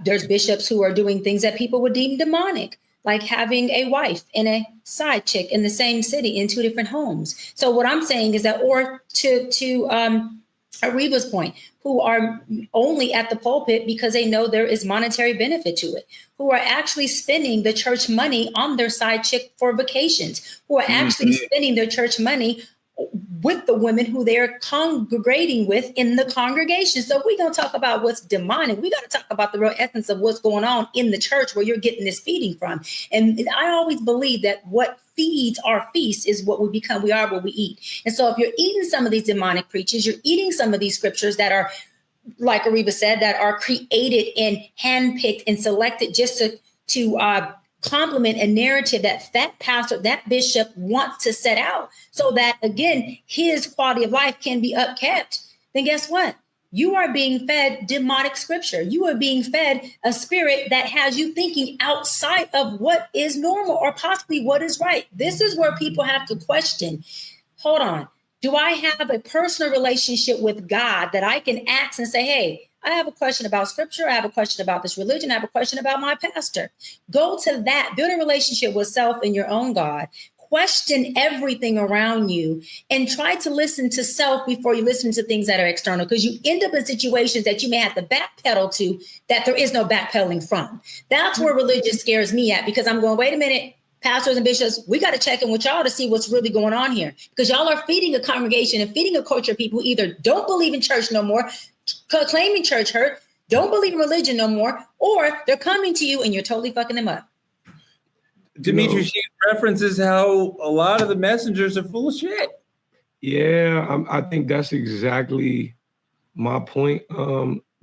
There's bishops who are doing things that people would deem demonic, like having a wife and a side chick in the same city in two different homes. So what I'm saying is that, or to Ariva's point, who are only at the pulpit because they know there is monetary benefit to it, who are actually spending the church money on their side chick for vacations, who are actually spending their church money with the women who they're congregating with in the congregation. So we're going to talk about what's demonic. We got to talk about the real essence of what's going on in the church where you're getting this feeding from. And I always believe that what feeds our feast is what we become. We are what we eat. And so if you're eating some of these demonic preachers, you're eating some of these scriptures that are like Ariba said, that are created and handpicked and selected just to complement a narrative that pastor, that bishop wants to set out so that, again, his quality of life can be upkept, then guess what? You are being fed demonic scripture. You are being fed a spirit that has you thinking outside of what is normal or possibly what is right. This is where people have to question, hold on, do I have a personal relationship with God that I can ask and say, hey, I have a question about scripture. I have a question about this religion. I have a question about my pastor. Go to that, build a relationship with self and your own God. Question everything around you and try to listen to self before you listen to things that are external, because you end up in situations that you may have to backpedal to that there is no backpedaling from. That's where religion scares me at, because I'm going, wait a minute, pastors and bishops, we got to check in with y'all to see what's really going on here, because y'all are feeding a congregation and feeding a culture of people who either don't believe in church no more, claiming church hurt, don't believe in religion no more, or they're coming to you and you're totally fucking them up. Dimitri, she references how a lot of the messengers are full of shit. Yeah, I think that's exactly my point.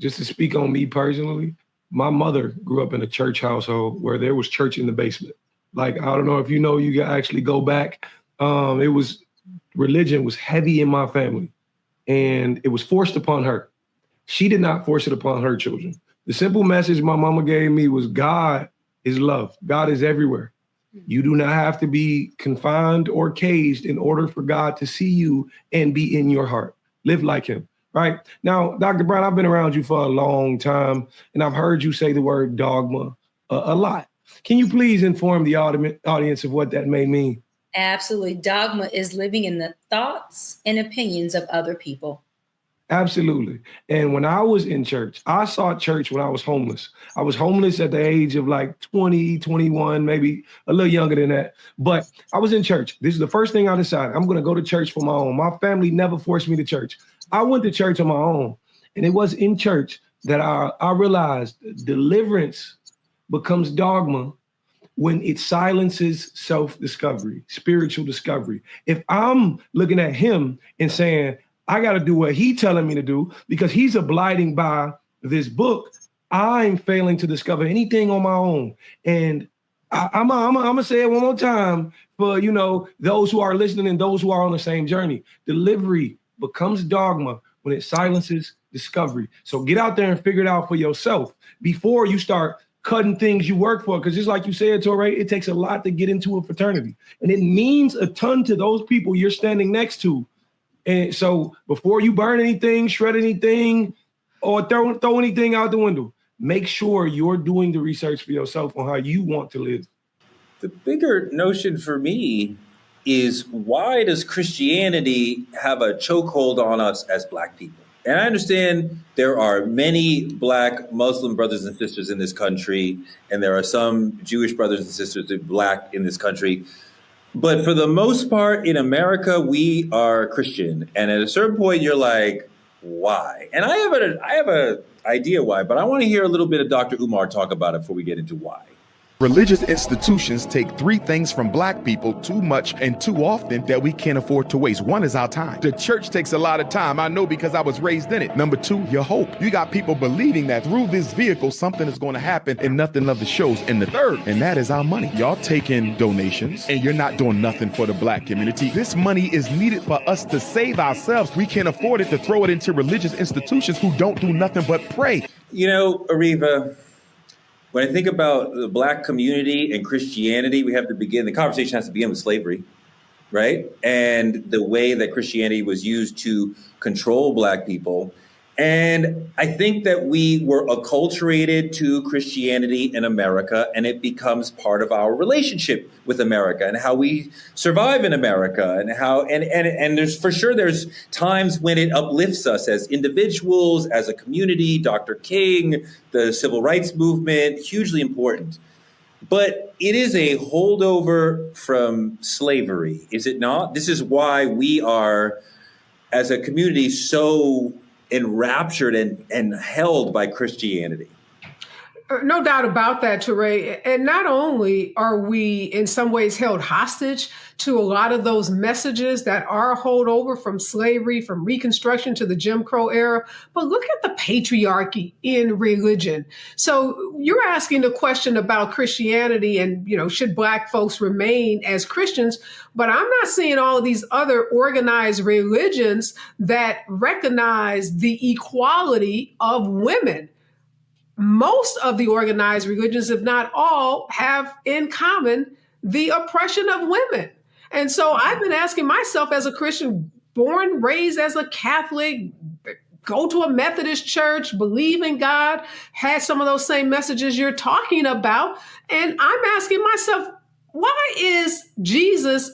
Just to speak on me personally, my mother grew up in a church household where there was church in the basement. Like, I don't know if you know, you can actually go back. Religion was heavy in my family, and it was forced upon her. She did not force it upon her children. The simple message my mama gave me was God is love. God is everywhere. You do not have to be confined or caged in order for God to see you and be in your heart. Live like him, right? Now, Dr. Bryant, I've been around you for a long time, and I've heard you say the word dogma a lot. Can you please inform the audience of what that may mean? Absolutely. Dogma is living in the thoughts and opinions of other people. Absolutely. And when I was in church, I saw church when I was homeless. I was homeless at the age of like 20, 21, maybe a little younger than that. But I was in church. This is the first thing I decided. I'm going to go to church for my own. My family never forced me to church. I went to church on my own. And it was in church that I realized deliverance becomes dogma when it silences self-discovery, spiritual discovery. If I'm looking at him and saying, I got to do what he's telling me to do because he's abiding by this book, I'm failing to discover anything on my own. And I'm going to say it one more time for, those who are listening and those who are on the same journey. Delivery becomes dogma when it silences discovery. So get out there and figure it out for yourself before you start cutting things you work for. Because just like you said, Torre, it takes a lot to get into a fraternity. And it means a ton to those people you're standing next to. And so before you burn anything, shred anything, or throw anything out the window, make sure you're doing the research for yourself on how you want to live. The bigger notion for me is, why does Christianity have a chokehold on us as Black people? And I understand there are many Black Muslim brothers and sisters in this country, and there are some Jewish brothers and sisters that are Black in this country. But for the most part, in America, we are Christian. And at a certain point, you're like, why? And I have an idea why, but I want to hear a little bit of Dr. Umar talk about it before we get into why. Religious institutions take three things from Black people too much and too often that we can't afford to waste. One is our time. The church takes a lot of time. I know because I was raised in it. Number two, your hope. You got people believing that through this vehicle, something is going to happen and nothing of the shows. And the third, and that is our money. Y'all taking donations and you're not doing nothing for the Black community. This money is needed for us to save ourselves. We can't afford it to throw it into religious institutions who don't do nothing but pray. You know, Ariva, when I think about the Black community and Christianity, the conversation has to begin with slavery, right? And the way that Christianity was used to control Black people. And I think that we were acculturated to Christianity in America, and it becomes part of our relationship with America and how we survive in America, and there's times when it uplifts us as individuals, as a community. Dr. King, the civil rights movement, hugely important. But it is a holdover from slavery, is it not? This is why we are, as a community, so enraptured and held by Christianity. No doubt about that, Teray. And not only are we in some ways held hostage to a lot of those messages that are holdover from slavery, from Reconstruction to the Jim Crow era, but look at the patriarchy in religion. So you're asking the question about Christianity and, should Black folks remain as Christians? But I'm not seeing all of these other organized religions that recognize the equality of women. Most of the organized religions, if not all, have in common the oppression of women. And so I've been asking myself as a Christian, born, raised as a Catholic, go to a Methodist church, believe in God, had some of those same messages you're talking about. And I'm asking myself, why is Jesus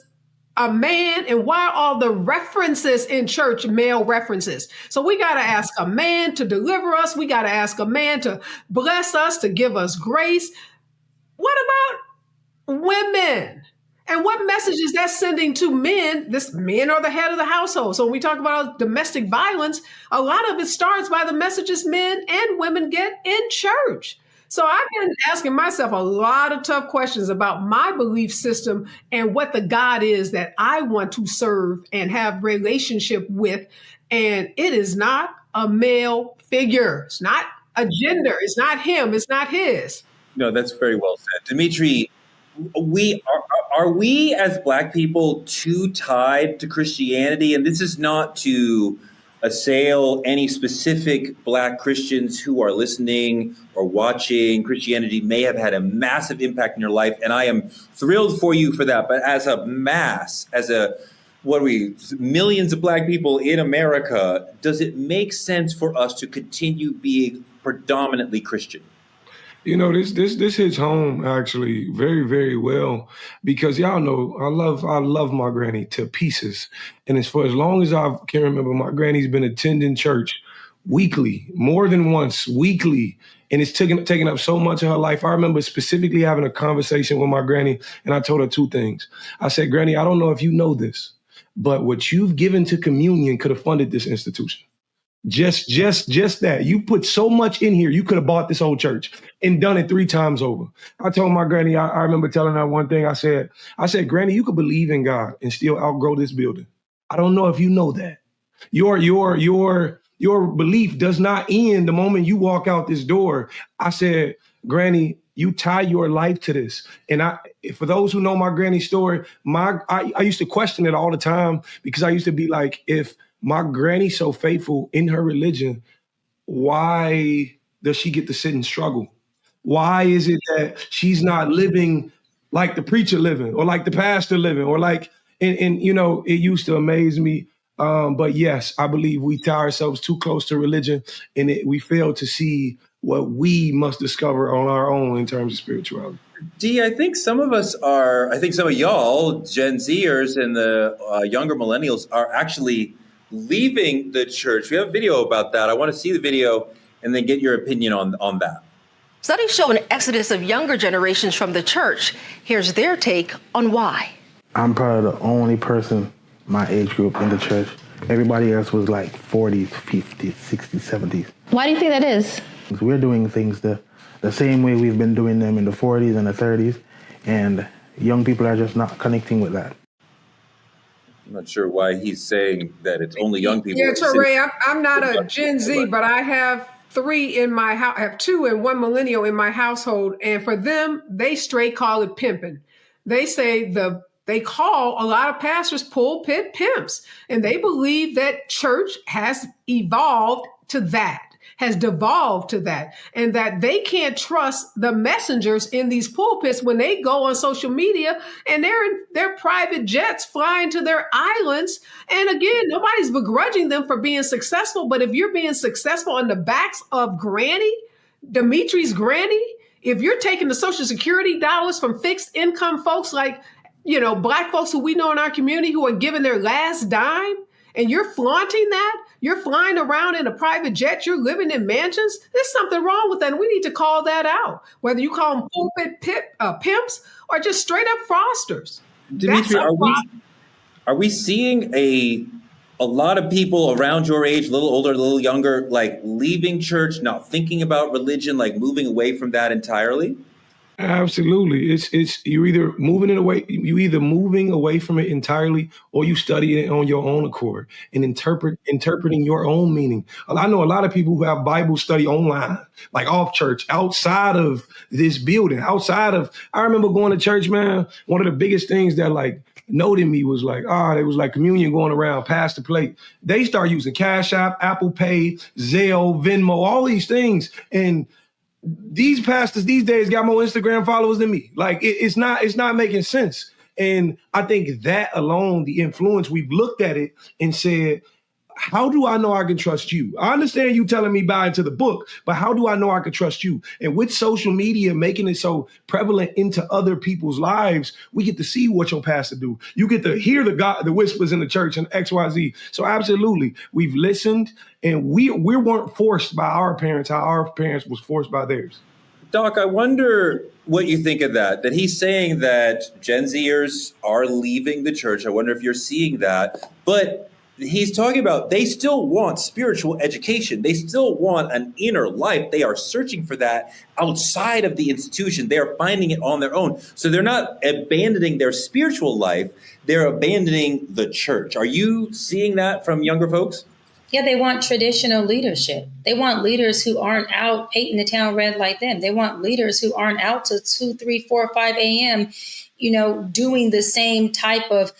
a man, and why are all the references in church male references? So we got to ask a man to deliver us. We got to ask a man to bless us, to give us grace. What about women? And what message is that sending to men? Men are the head of the household. So when we talk about domestic violence, a lot of it starts by the messages men and women get in church. So I've been asking myself a lot of tough questions about my belief system and what the God is that I want to serve and have relationship with. And it is not a male figure. It's not a gender. It's not him. It's not his. No, that's very well said. Dimitri, are we as Black people too tied to Christianity? And this is not to assail any specific Black Christians who are listening or watching. Christianity may have had a massive impact in your life, and I am thrilled for you for that. But as a mass, millions of Black people in America, does it make sense for us to continue being predominantly Christian? This hits home actually very, very well, because y'all know I love my granny to pieces. And for as long as I can remember, my granny's been attending church weekly, more than once weekly. And it's taken up so much of her life. I remember specifically having a conversation with my granny, and I told her two things. I said, Granny, I don't know if you know this, but what you've given to communion could have funded this institution. Just that. You put so much in here, you could have bought this whole church and done it 3 times over. I told my granny, I remember telling her one thing. I said, Granny, you could believe in God and still outgrow this building. I don't know if you know that. Your belief does not end the moment you walk out this door. I said, Granny, you tie your life to this. And for those who know my granny's story, I used to question it all the time, because I used to be like, if my granny's so faithful in her religion, why does she get to sit and struggle? Why is it that she's not living like the preacher living, or like the pastor living, or like, and it used to amaze me. But yes, I believe we tie ourselves too close to religion, and we fail to see what we must discover on our own in terms of spirituality. D, I think some of y'all, Gen Zers and the younger millennials, are actually leaving the church. We have a video about that. I want to see the video and then get your opinion on that. Studies show an exodus of younger generations from the church. Here's their take on why. I'm probably the only person my age group in the church. Everybody else was like 40s, 50s, 60s, 70s. Why do you think that is? We're doing things the same way we've been doing them in the 40s and the 30s, and young people are just not connecting with that. I'm not sure why he's saying that it's only young people. Yeah, Teray, I'm not a Gen Z, but I have 3 in my house. I have 2 and 1 millennial in my household. And for them, they straight call it pimping. They say they call a lot of pastors pulpit pimps. And they believe that church has evolved to that, has devolved to that, and that they can't trust the messengers in these pulpits when they go on social media and they're in their private jets flying to their islands. And again, nobody's begrudging them for being successful, but if you're being successful on the backs of Granny, Dimitri's granny, if you're taking the Social Security dollars from fixed income folks like, Black folks who we know in our community who are giving their last dime, and you're flaunting that, you're flying around in a private jet, you're living in mansions, there's something wrong with that. And we need to call that out, whether you call them pulpit pimps or just straight up fraudsters. Dimitri, are we seeing a a lot of people around your age, a little older, a little younger, like leaving church, not thinking about religion, like moving away from that entirely? Absolutely. It's you either moving away from it entirely, or you study it on your own accord and interpreting your own meaning. I know a lot of people who have Bible study online, like off church, outside of this building, I remember going to church, man. One of the biggest things that like noted me was like, it was like communion going around, pass the plate. They start using Cash App, Apple Pay, Zelle, Venmo, all these things. And these pastors these days got more Instagram followers than me. Like it's not making sense. And I think that alone, the influence, we've looked at it and said, how do I know I can trust you? I understand you telling me buy into the book, but how do I know I can trust you? And with social media making it so prevalent into other people's lives, we get to see what your pastor do. You get to hear the whispers in the church and XYZ. So absolutely, we've listened, and we weren't forced by our parents how our parents was forced by theirs. Doc, I wonder what you think of that he's saying that Gen Zers are leaving the church. I wonder if you're seeing that, but he's talking about they still want spiritual education. They still want an inner life. They are searching for that outside of the institution. They are finding it on their own. So they're not abandoning their spiritual life. They're abandoning the church. Are you seeing that from younger folks? Yeah, they want traditional leadership. They want leaders who aren't out painting the town red like them. They want leaders who aren't out till 2, 3, 4, 5 a.m., doing the same type of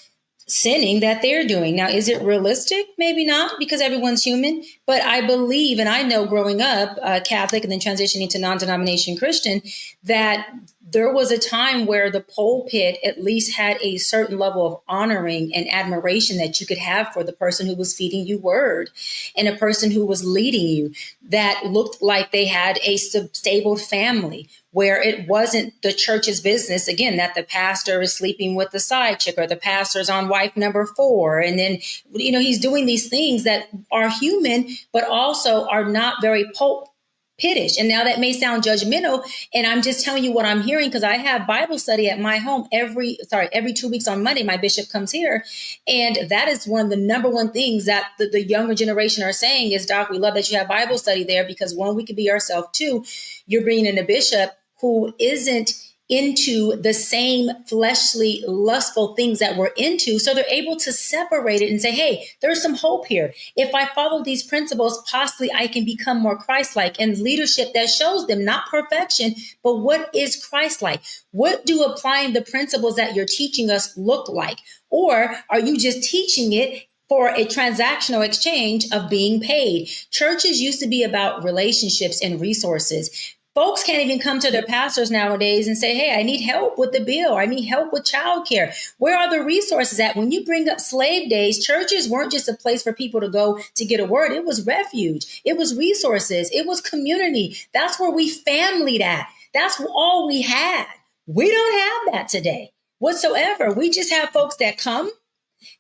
sinning that they're doing. Now, is it realistic? Maybe not, because everyone's human. But I believe, and I know growing up Catholic and then transitioning to non-denomination Christian, that there was a time where the pulpit at least had a certain level of honoring and admiration that you could have for the person who was feeding you word and a person who was leading you that looked like they had a stable family, where it wasn't the church's business, again, that the pastor is sleeping with the side chick or the pastor's on wife number 4. And then, he's doing these things that are human, but also are not very pulpitish. And now that may sound judgmental. And I'm just telling you what I'm hearing, because I have Bible study at my home every 2 weeks on Monday. My bishop comes here. And that is one of the number one things that the younger generation are saying is, Doc, we love that you have Bible study there, because one, we can be ourselves. Two, you're bringing in a bishop who isn't into the same fleshly, lustful things that we're into. So they're able to separate it and say, hey, there's some hope here. If I follow these principles, possibly I can become more Christ-like, and leadership that shows them not perfection, but what is Christ-like? What do applying the principles that you're teaching us look like? Or are you just teaching it for a transactional exchange of being paid? Churches used to be about relationships and resources. Folks can't even come to their pastors nowadays and say, hey, I need help with the bill. I need help with childcare. Where are the resources at? When you bring up slave days, churches weren't just a place for people to go to get a word. It was refuge. It was resources. It was community. That's where we familyed at. That's all we had. We don't have that today whatsoever. We just have folks that come,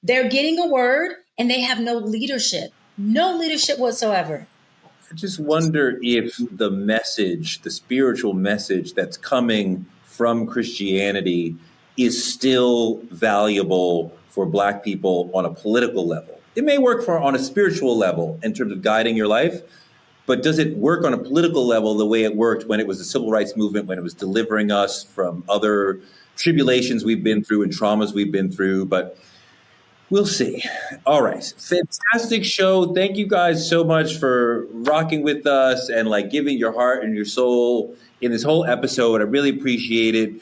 they're getting a word, and they have no leadership whatsoever. I just wonder if the message, the spiritual message that's coming from Christianity is still valuable for Black people on a political level. It may work on a spiritual level in terms of guiding your life, but does it work on a political level the way it worked when it was the civil rights movement, when it was delivering us from other tribulations we've been through and traumas we've been through? But we'll see. All right. Fantastic show. Thank you guys so much for rocking with us and giving your heart and your soul in this whole episode. I really appreciate it.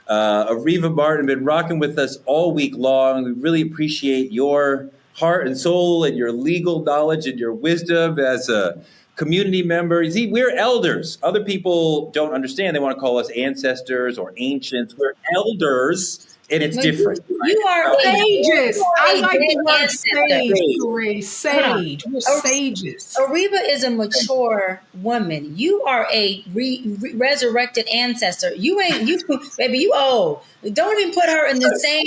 Areva Martin been rocking with us all week long. We really appreciate your heart and soul and your legal knowledge and your wisdom as a community member. You see, we're elders. Other people don't understand. They want to call us ancestors or ancients. We're elders. And it's different. You are sages. I like the word ancestor. Sage. You're sages. Areva is a mature woman. You are a resurrected ancestor. Baby, you old. Don't even put her in the same.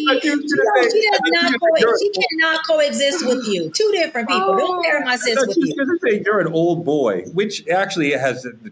She cannot coexist with you. Two different people. Don't pair my sis with you. She's going to say you're an old boy, which actually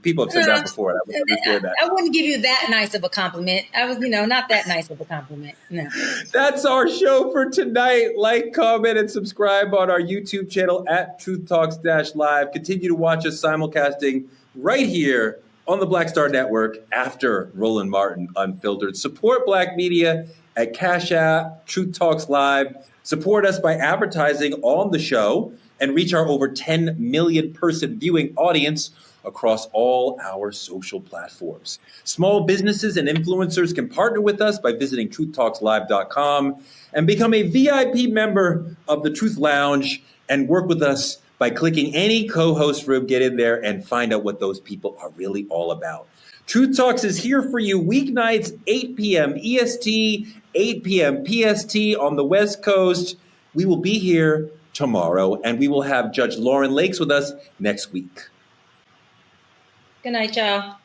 people have said that before. I wouldn't give you that. I wouldn't give you that nice of a compliment. I was, not that nice of a compliment. No. That's our show for tonight. Like, comment, and subscribe on our YouTube channel at Truth Talks Live. Continue to watch us simulcasting right here on the Black Star Network after Roland Martin Unfiltered. Support Black media at Cash App, Truth Talks Live. Support us by advertising on the show and reach our over 10 million person viewing audience across all our social platforms. Small businesses and influencers can partner with us by visiting truthtalkslive.com and become a VIP member of the Truth Lounge and work with us by clicking any co-host room. Get in there and find out what those people are really all about. Truth Talks is here for you weeknights, 8 p.m. EST, 8 p.m. PST on the West Coast. We will be here tomorrow, and we will have Judge Lauren Lakes with us next week. Good night, y'all.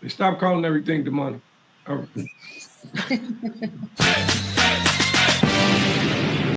Stop calling everything demonic. All right.